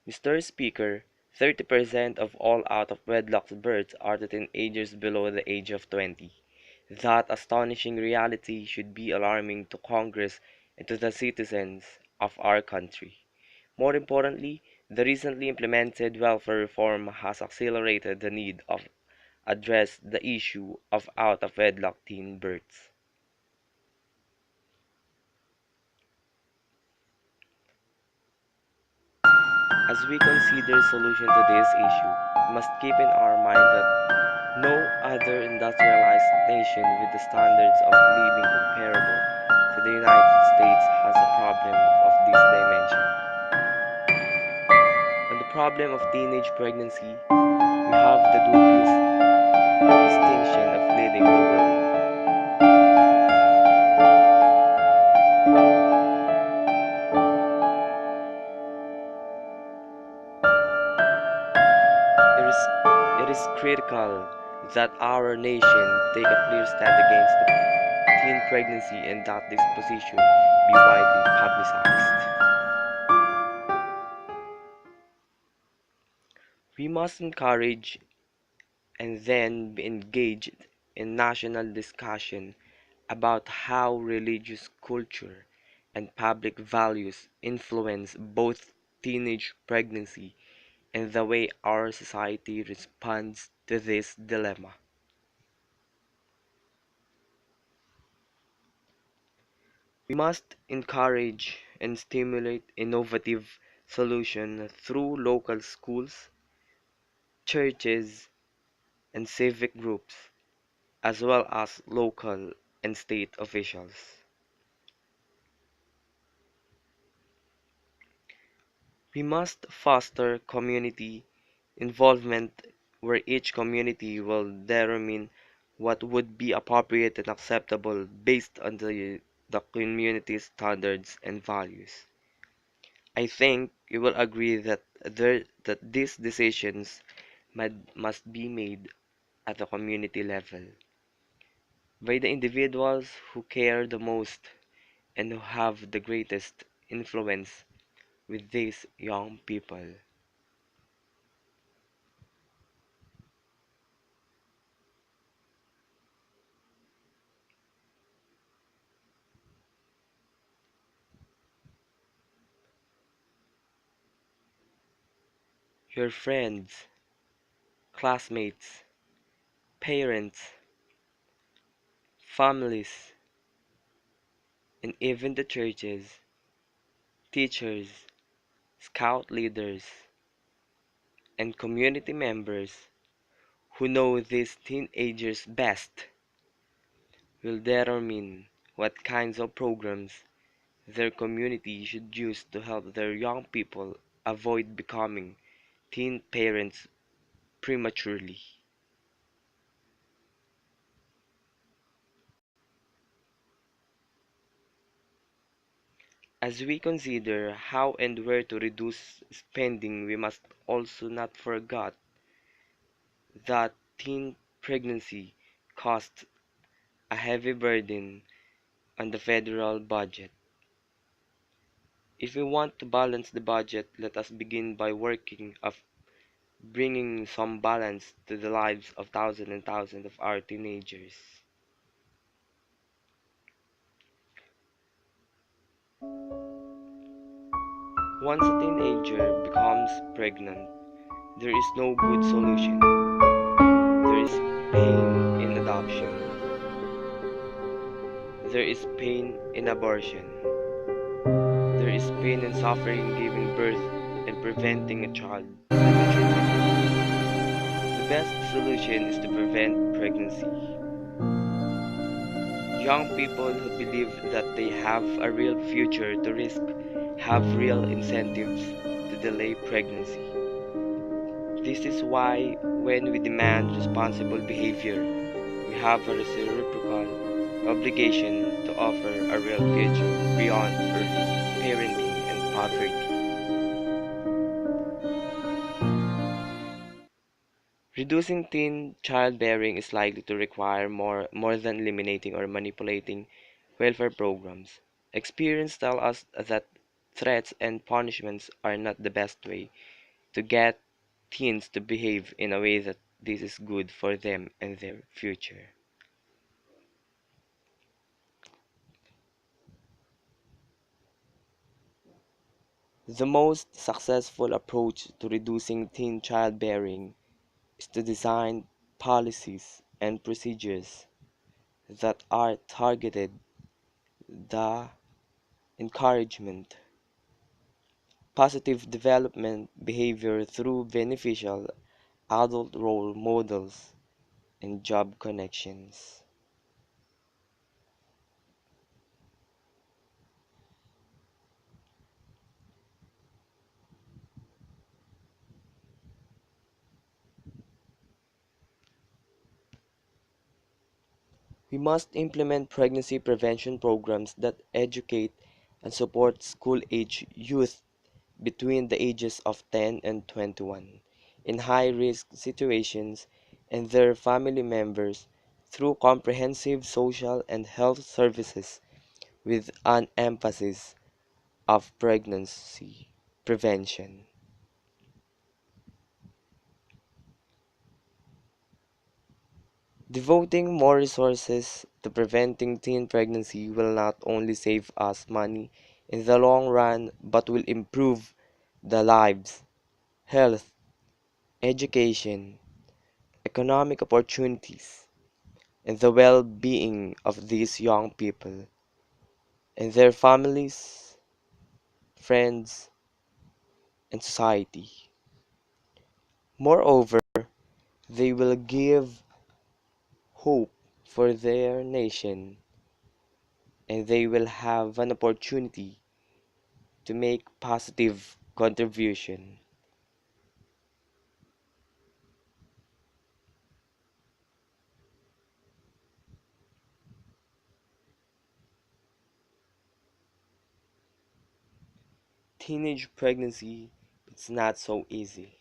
Mr. Speaker, 30% of all out-of-wedlock births are to teenagers below the age of 20. That astonishing reality should be alarming to Congress and to the citizens of our country. More importantly, the recently implemented welfare reform has accelerated the need of address the issue of out-of-wedlock teen births. As we consider solution to this issue, we must keep in our mind that no other industrialized nation with the standards of living comparable to the United States has a problem of this dimension. On the problem of teenage pregnancy, we have the dubious distinction of leading the world. It is, it is critical that our nation take a clear stand against the teen pregnancy and that this position be widely publicized. We must encourage and then be engaged in national discussion about how religious culture and public values influence both teenage pregnancy and the way our society responds to this dilemma. We must encourage and stimulate innovative solutions through local schools, churches, and civic groups, as well as local and state officials. We must foster community involvement where each community will determine what would be appropriate and acceptable based on the community's standards and values. I think you will agree that these decisions must be made at the community level by the individuals who care the most and who have the greatest influence with these young people. Your friends, classmates, parents, families, and even the churches, teachers, scout leaders, and community members who know these teenagers best will determine what kinds of programs their community should use to help their young people avoid becoming teen parents prematurely. As we consider how and where to reduce spending, we must also not forget that teen pregnancy costs a heavy burden on the federal budget. If we want to balance the budget, let us begin by working of bringing some balance to the lives of thousands and thousands of our teenagers. Once a teenager becomes pregnant, there is no good solution. There is pain in adoption. There is pain in abortion. There is pain and suffering giving birth and preventing a child prematurely. The best solution is to prevent pregnancy. Young people who believe that they have a real future to risk have real incentives to delay pregnancy. This is why, when we demand responsible behavior, we have a reciprocal obligation to offer a real future beyond early parenting and poverty. Reducing teen childbearing is likely to require more than eliminating or manipulating welfare programs. Experience tells us that threats and punishments are not the best way to get teens to behave in a way that this is good for them and their future. The most successful approach to reducing teen childbearing is to design policies and procedures that are targeted the encouragement positive development behavior through beneficial adult role models and job connections. We must implement pregnancy prevention programs that educate and support school-age youth between the ages of 10 and 21 in high-risk situations and their family members through comprehensive social and health services with an emphasis of pregnancy prevention. Devoting more resources to preventing teen pregnancy will not only save us money in the long run but will improve the lives, health, education, economic opportunities, and the well-being of these young people and their families, friends, and society. Moreover, they will give hope for their nation and they will have an opportunity to make positive contribution. Teenage pregnancy, it's not so easy.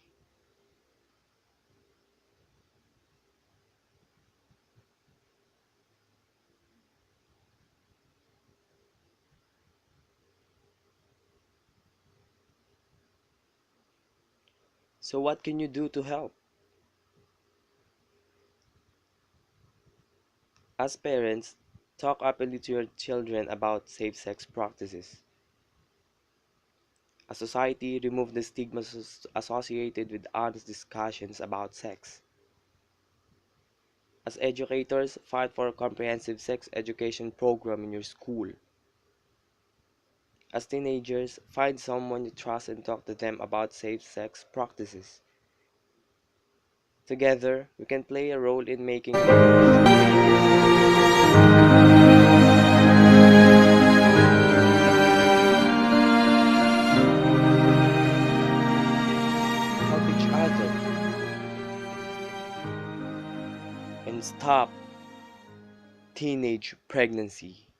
So what can you do to help? As parents, talk openly to your children about safe sex practices. As society, remove the stigmas associated with honest discussions about sex. As educators, fight for a comprehensive sex education program in your school. As teenagers, find someone you trust and talk to them about safe sex practices. Together, we can play a role in making the world help each other and stop teenage pregnancy.